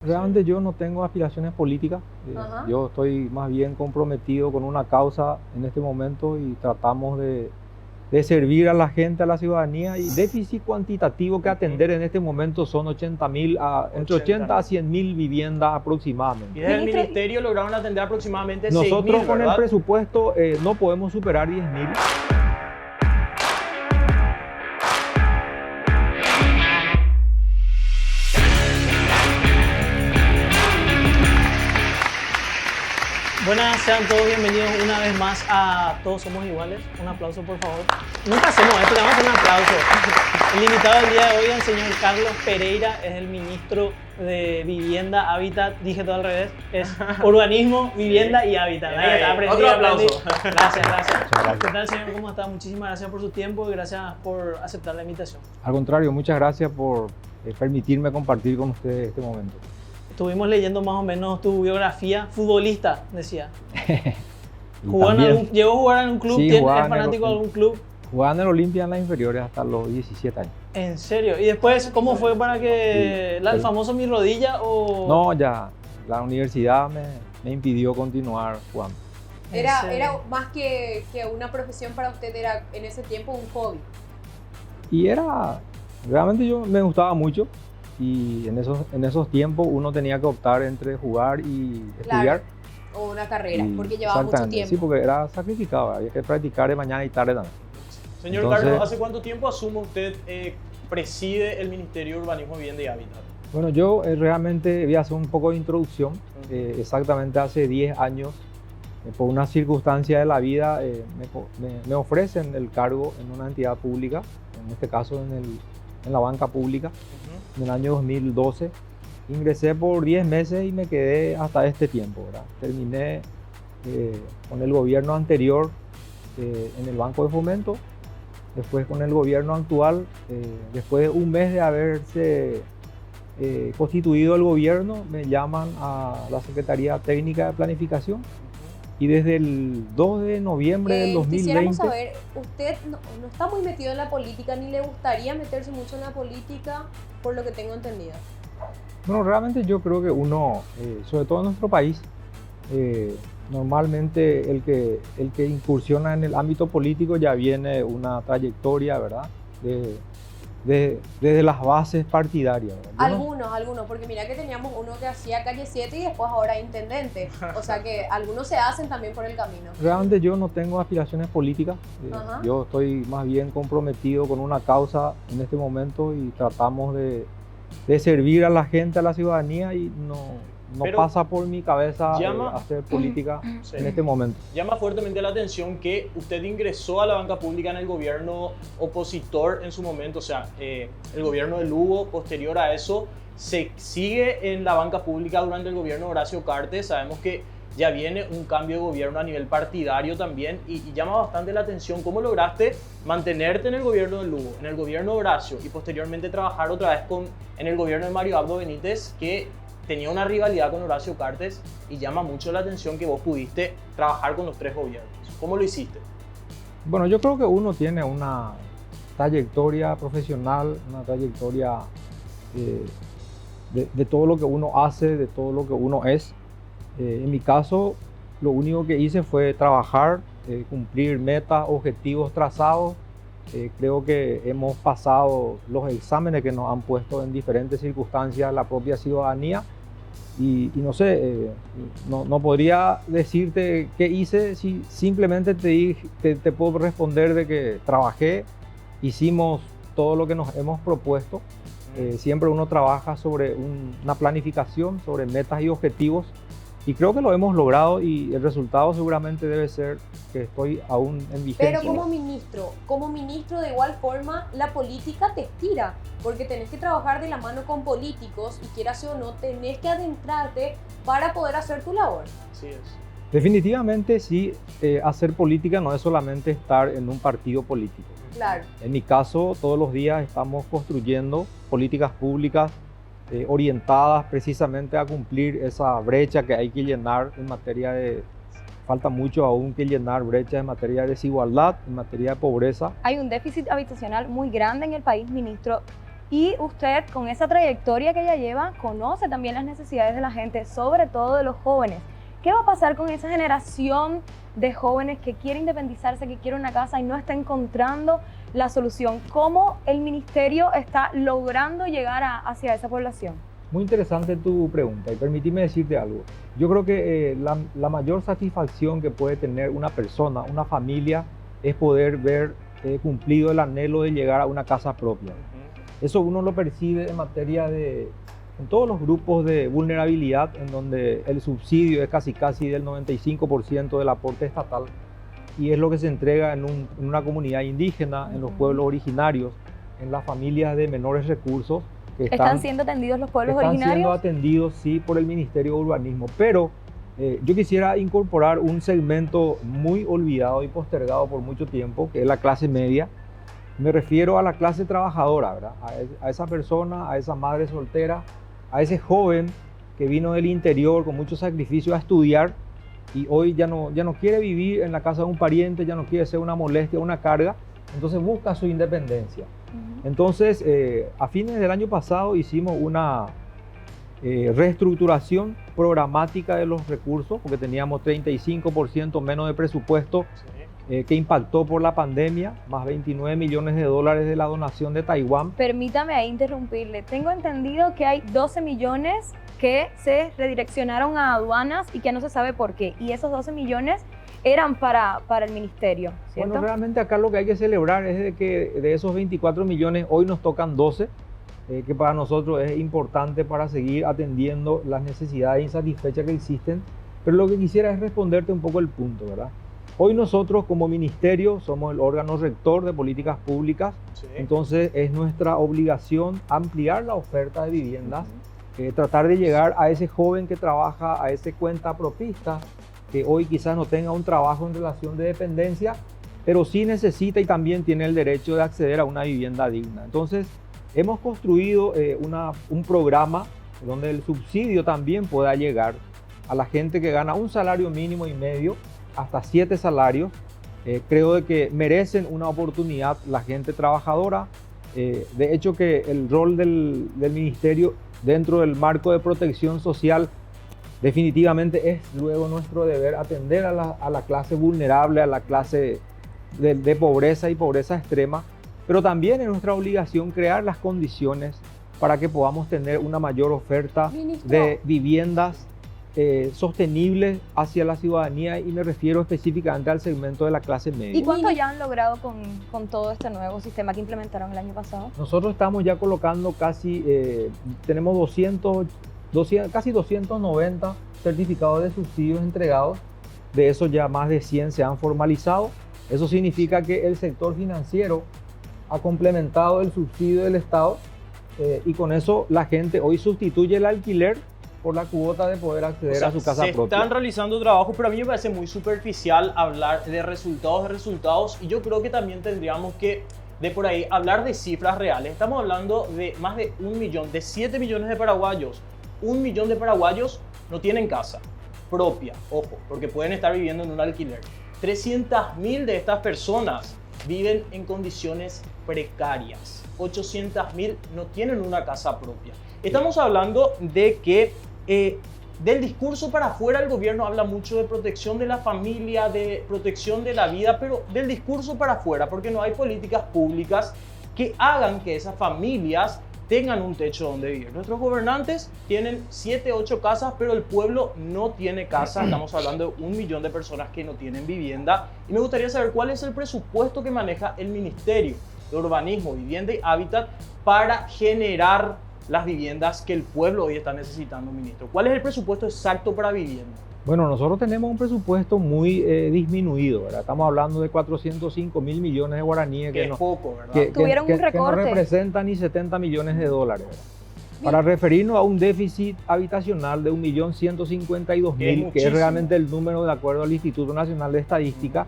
Realmente yo no tengo aspiraciones políticas, Ajá. yo estoy más bien comprometido con una causa en este momento y tratamos de servir a la gente, a la ciudadanía, y déficit cuantitativo que atender en este momento son 80.000, entre 80 a 80.000. 100.000 viviendas Y aproximadamente. desde el Ministro, ministerio lograron atender aproximadamente Nosotros 6.000, con el ¿verdad? presupuesto no podemos superar 10.000. Buenas, sean todos bienvenidos una vez más a Todos Somos Iguales. Un aplauso, por favor. Nunca hacemos esto, le vamos a hacer un aplauso. El invitado del día de hoy es el señor Carlos Pereira, es el ministro de Vivienda, Hábitat, dije todo al revés, es Urbanismo, Vivienda y Hábitat. Ahí está, aprendí, Otro aplauso. aprendí. Gracias, gracias. Muchas gracias. ¿Qué tal, señor? ¿Cómo está? Muchísimas gracias por su tiempo y gracias por aceptar la invitación. Al contrario, muchas gracias por permitirme compartir con ustedes este momento. Estuvimos leyendo más o menos tu biografía, futbolista, decía. Y ¿Jugó en también ¿Llegó a jugar en un club? Sí, ¿Es jugaba en el- fanático de algún club? jugaba en el Olimpia en las inferiores hasta los 17 años. ¿En serio? ¿Y después cómo fue para que Sí. el famoso mi rodilla o...? No, ya la universidad me impidió continuar jugando. ¿En era serio? más que una profesión para usted, era en ese tiempo un hobby. Y realmente yo me gustaba mucho y en esos tiempos uno tenía que optar entre jugar y estudiar. O una carrera, Y porque llevaba mucho exactamente, tiempo. sí, porque era sacrificado, había que practicar de mañana y tarde también. Señor Entonces- Carlos, ¿hace cuánto tiempo asume usted preside el Ministerio de Urbanismo, Vivienda y Hábitat? Bueno, yo realmente voy a hacer un poco de introducción. Exactamente hace 10 años, por una circunstancia de la vida, me ofrecen el cargo en una entidad pública, en este caso en la banca pública, en el año 2012. Ingresé por 10 meses y me quedé hasta este tiempo, ¿verdad? Terminé con el gobierno anterior en el Banco de Fomento, después con el gobierno actual, después de un mes de haberse constituido el gobierno, me llaman a la Secretaría Técnica de Planificación y desde el 2 de noviembre del 2020... Quisiéramos saber, usted no está muy metido en la política, ni le gustaría meterse mucho en la política, por lo que tengo entendido. Bueno, realmente yo creo que uno, sobre todo en nuestro país, normalmente el que incursiona en el ámbito político ya viene una trayectoria, ¿verdad? Desde las bases partidarias, ¿verdad? Yo no- Algunos, porque mira que teníamos uno que hacía calle 7 y después ahora intendente. O sea que algunos se hacen también por el camino. Realmente yo no tengo aspiraciones políticas, Ajá. yo estoy más bien comprometido con una causa en este momento y tratamos de servir a la gente, a la ciudadanía y no Pero pasa por mi cabeza llama- hacer política Sí. en este momento. Llama fuertemente la atención que usted ingresó a la banca pública en el gobierno opositor en su momento, o sea, el gobierno de Lugo, posterior a eso, se sigue en la banca pública durante el gobierno de Horacio Cartes. Sabemos que ya viene un cambio de gobierno a nivel partidario también y llama bastante la atención cómo lograste mantenerte en el gobierno de Lugo, en el gobierno de Horacio y posteriormente trabajar otra vez en el gobierno de Mario Abdo Benítez, que tenía una rivalidad con Horacio Cartes, y llama mucho la atención que vos pudiste trabajar con los tres gobiernos. ¿Cómo lo hiciste? Bueno, yo creo que uno tiene una trayectoria profesional, una trayectoria de todo lo que uno hace, de todo lo que uno es. En mi caso, lo único que hice fue trabajar, cumplir metas, objetivos trazados. Creo que hemos pasado los exámenes que nos han puesto en diferentes circunstancias la propia ciudadanía y no sé, no podría decirte qué hice, si simplemente te puedo responder de que trabajé, hicimos todo lo que nos hemos propuesto. Siempre uno trabaja sobre una planificación, sobre metas y objetivos. Y creo que lo hemos logrado y el resultado seguramente debe ser que estoy aún en vigencia. Pero como ministro de igual forma, la política te estira, porque tenés que trabajar de la mano con políticos y quieras o no, tenés que adentrarte para poder hacer tu labor. Así es. Definitivamente sí, hacer política no es solamente estar en un partido político. Claro. En mi caso, todos los días estamos construyendo políticas públicas orientadas precisamente a cumplir esa brecha que hay que llenar en materia de... Falta mucho aún que llenar brechas en materia de desigualdad, en materia de pobreza. Hay un déficit habitacional muy grande en el país, ministro. Y usted, con esa trayectoria que ya lleva, conoce también las necesidades de la gente, sobre todo de los jóvenes. ¿Qué va a pasar con esa generación de jóvenes que quiere independizarse, que quiere una casa y no está encontrando la solución? ¿Cómo el ministerio está logrando llegar hacia esa población? Muy interesante tu pregunta y permíteme decirte algo. Yo creo que la mayor satisfacción que puede tener una persona, una familia, es poder ver cumplido el anhelo de llegar a una casa propia. Eso uno lo percibe en materia en todos los grupos de vulnerabilidad, en donde el subsidio es casi del 95% del aporte estatal, y es lo que se entrega en una comunidad indígena, en los pueblos originarios, en las familias de menores recursos. ¿Están siendo atendidos los pueblos originarios? Están siendo atendidos, sí, por el Ministerio de Urbanismo, pero yo quisiera incorporar un segmento muy olvidado y postergado por mucho tiempo, que es la clase media. Me refiero a la clase trabajadora, ¿verdad? A esa persona, a esa madre soltera, a ese joven que vino del interior con mucho sacrificio a estudiar y hoy ya no quiere vivir en la casa de un pariente, ya no quiere ser una molestia, una carga, entonces busca su independencia. Entonces, a fines del año pasado hicimos una reestructuración programática de los recursos, porque teníamos 35% menos de presupuesto, que impactó por la pandemia, más 29 millones de dólares de la donación de Taiwán. Permítame ahí interrumpirle. Tengo entendido que hay 12 millones que se redireccionaron a aduanas y que no se sabe por qué. Y esos 12 millones eran para el ministerio, ¿cierto? Bueno, realmente acá lo que hay que celebrar es de que de esos 24 millones hoy nos tocan 12, que para nosotros es importante para seguir atendiendo las necesidades insatisfechas que existen. Pero lo que quisiera es responderte un poco el punto, ¿verdad? Hoy nosotros como ministerio somos el órgano rector de políticas públicas, entonces es nuestra obligación ampliar la oferta de viviendas, tratar de llegar a ese joven que trabaja, a ese cuentapropista, que hoy quizás no tenga un trabajo en relación de dependencia, pero sí necesita y también tiene el derecho de acceder a una vivienda digna. Entonces hemos construido un programa donde el subsidio también pueda llegar a la gente que gana un salario mínimo y medio, hasta 7 salarios. Creo de que merecen una oportunidad la gente trabajadora. De hecho que el rol del ministerio dentro del marco de protección social definitivamente es luego nuestro deber atender a la clase vulnerable, a la clase de pobreza y pobreza extrema, pero también es nuestra obligación crear las condiciones para que podamos tener una mayor oferta de viviendas sostenibles hacia la ciudadanía, y me refiero específicamente al segmento de la clase media. ¿Y cuánto ya han logrado con todo este nuevo sistema que implementaron el año pasado? Nosotros estamos ya colocando tenemos casi 290 certificados de subsidios entregados. De esos ya más de 100 se han formalizado. Eso significa que el sector financiero ha complementado el subsidio del Estado, y con eso la gente hoy sustituye el alquiler por la cuota de poder acceder a su casa propia. Están realizando trabajos, pero a mí me parece muy superficial hablar de resultados, y yo creo que también tendríamos que, de por ahí, hablar de cifras reales. Estamos hablando de más de 1 millón, de 7 millones de paraguayos. 1 millón de paraguayos no tienen casa propia, ojo, porque pueden estar viviendo en un alquiler. 300.000 de estas personas viven en condiciones precarias. 800.000 no tienen una casa propia. Estamos hablando de que del discurso para afuera el gobierno habla mucho de protección de la familia, de protección de la vida, pero del discurso para afuera, porque no hay políticas públicas que hagan que esas familias tengan un techo donde vivir. Nuestros gobernantes tienen 7, 8 casas, pero el pueblo no tiene casa. Estamos hablando de 1 millón de personas que no tienen vivienda. Y me gustaría saber cuál es el presupuesto que maneja el Ministerio de Urbanismo, Vivienda y Hábitat para generar las viviendas que el pueblo hoy está necesitando, ministro. ¿Cuál es el presupuesto exacto para vivienda? Bueno, nosotros tenemos un presupuesto muy disminuido, ¿verdad? Estamos hablando de 405.000 millones de guaraníes. Que es poco, ¿verdad? Tuvieron un recorte. Que no representan ni 70 millones de dólares, ¿verdad? Para referirnos a un déficit habitacional de 1.152.000, que es realmente el número de acuerdo al Instituto Nacional de Estadística.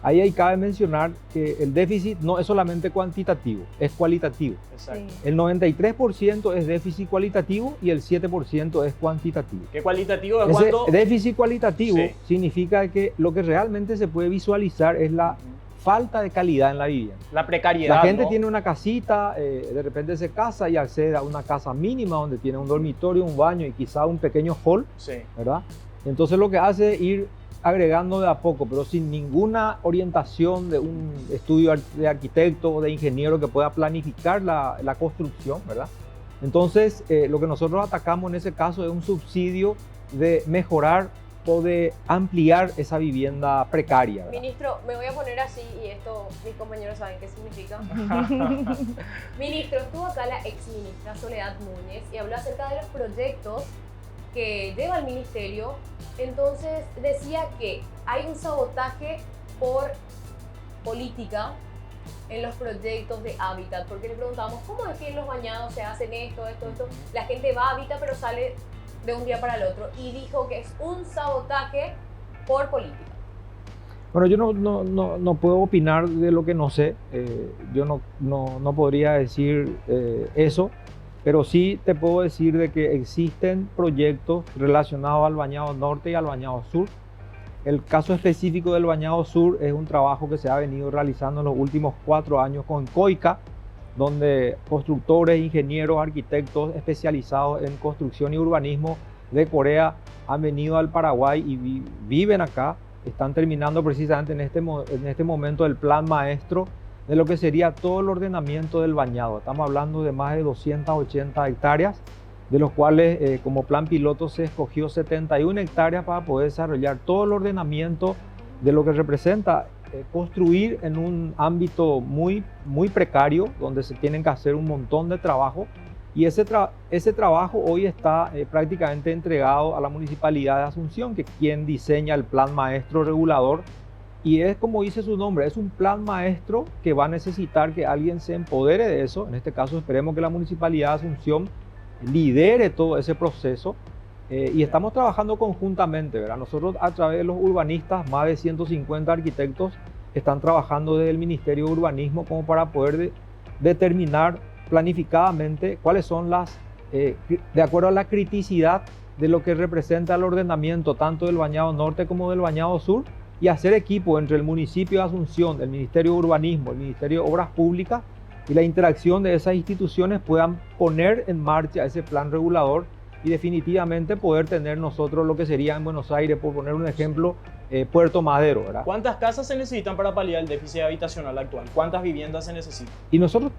Ahí cabe mencionar que el déficit no es solamente cuantitativo, es cualitativo. Exacto. El 93% es déficit cualitativo y el 7% es cuantitativo. ¿Qué cualitativo es cuánto? Déficit cualitativo significa que lo que realmente se puede visualizar es la falta de calidad en la vivienda. La precariedad, La gente ¿no? tiene una casita, de repente se casa y accede a una casa mínima donde tiene un dormitorio, un baño y quizá un pequeño hall, Sí. ¿verdad? Entonces lo que hace es ir agregando de a poco, pero sin ninguna orientación de un estudio de arquitecto o de ingeniero que pueda planificar la construcción, ¿verdad? Entonces lo que nosotros atacamos en ese caso es un subsidio de mejorar o de ampliar esa vivienda precaria, ¿verdad? Ministro, me voy a poner así y esto mis compañeros saben qué significa. Ministro, estuvo acá la ex ministra Soledad Núñez y habló acerca de los proyectos que lleva el ministerio. Entonces decía que hay un sabotaje por política en los proyectos de hábitat, porque le preguntamos cómo es que en los bañados se hacen esto, la gente va a hábitat pero sale de un día para el otro, y dijo que es un sabotaje por política. Bueno, yo no puedo opinar de lo que no sé, yo no podría decir eso, pero sí te puedo decir de que existen proyectos relacionados al Bañado Norte y al Bañado Sur. El caso específico del Bañado Sur es un trabajo que se ha venido realizando en los últimos 4 años con COICA, donde constructores, ingenieros, arquitectos especializados en construcción y urbanismo de Corea han venido al Paraguay y viven acá. Están terminando precisamente en este momento el plan maestro de lo que sería todo el ordenamiento del bañado. Estamos hablando de más de 280 hectáreas, de los cuales como plan piloto se escogió 71 hectáreas para poder desarrollar todo el ordenamiento de lo que representa construir en un ámbito muy precario, donde se tienen que hacer un montón de trabajo, y ese trabajo hoy está prácticamente entregado a la Municipalidad de Asunción, que es quien diseña el plan maestro regulador, y es como dice su nombre, es un plan maestro que va a necesitar que alguien se empodere de eso. En este caso esperemos que la Municipalidad de Asunción lidere todo ese proceso, y estamos trabajando conjuntamente, ¿verdad? Nosotros a través de los urbanistas, más de 150 arquitectos están trabajando desde el Ministerio de Urbanismo como para poder determinar planificadamente cuáles son de acuerdo a la criticidad de lo que representa el ordenamiento tanto del Bañado Norte como del Bañado Sur, y hacer equipo entre el municipio de Asunción, el Ministerio de Urbanismo, el Ministerio de Obras Públicas, y la interacción de esas instituciones puedan poner en marcha ese plan regulador y definitivamente poder tener nosotros lo que sería en Buenos Aires, por poner un ejemplo, Puerto Madero, ¿verdad? ¿Cuántas casas se necesitan para paliar el déficit habitacional actual? ¿Cuántas viviendas se necesitan? Y nosotros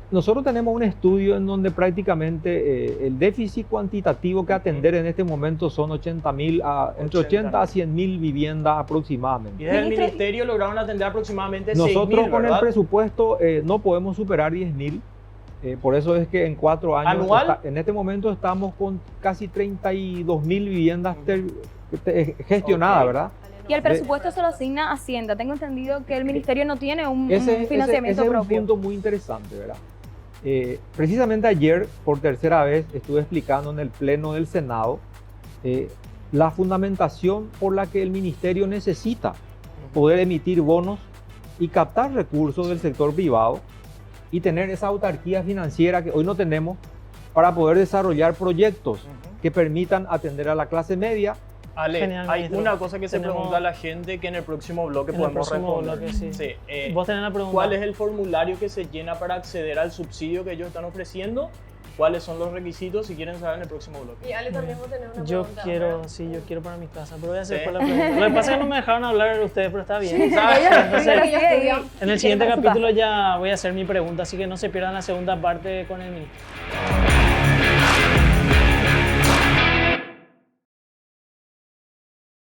tenemos un estudio en donde prácticamente el déficit cuantitativo que atender en este momento son entre 80 a 100.000 viviendas aproximadamente. Y desde el ministerio lograron atender aproximadamente 6.000, Nosotros con ¿verdad? el presupuesto no podemos superar 10.000. Por eso es que en 4 años, ¿Anual? en este momento estamos con casi 32.000 viviendas gestionadas, Ok. ¿verdad? Y el presupuesto se lo asigna Hacienda. Tengo entendido que el ministerio no tiene un Ese financiamiento es un propio. punto muy interesante, ¿verdad? Precisamente ayer, por tercera vez, estuve explicando en el Pleno del Senado la fundamentación por la que el ministerio necesita poder emitir bonos y captar recursos del sector privado y tener esa autarquía financiera que hoy no tenemos para poder desarrollar proyectos que permitan atender a la clase media. Ale, Genial, hay ministro. una cosa que se Tenemos- pregunta a la gente que en el próximo bloque En el podemos próximo responder. bloque, sí. Vos tenés la pregunta. ¿Cuál es el formulario que se llena para acceder al subsidio que ellos están ofreciendo? ¿Cuáles son los requisitos? Si quieren saber en el próximo bloque. Y Ale también vos tenés una Yo pregunta. quiero, ¿verdad? sí, yo quiero para mi casa, pero voy a hacer Sí. por la pregunta. Lo que pasa es que no me dejaron hablar ustedes, pero está bien. Entonces, En el siguiente capítulo ya voy a hacer mi pregunta, así que no se pierdan la segunda parte con el ministro.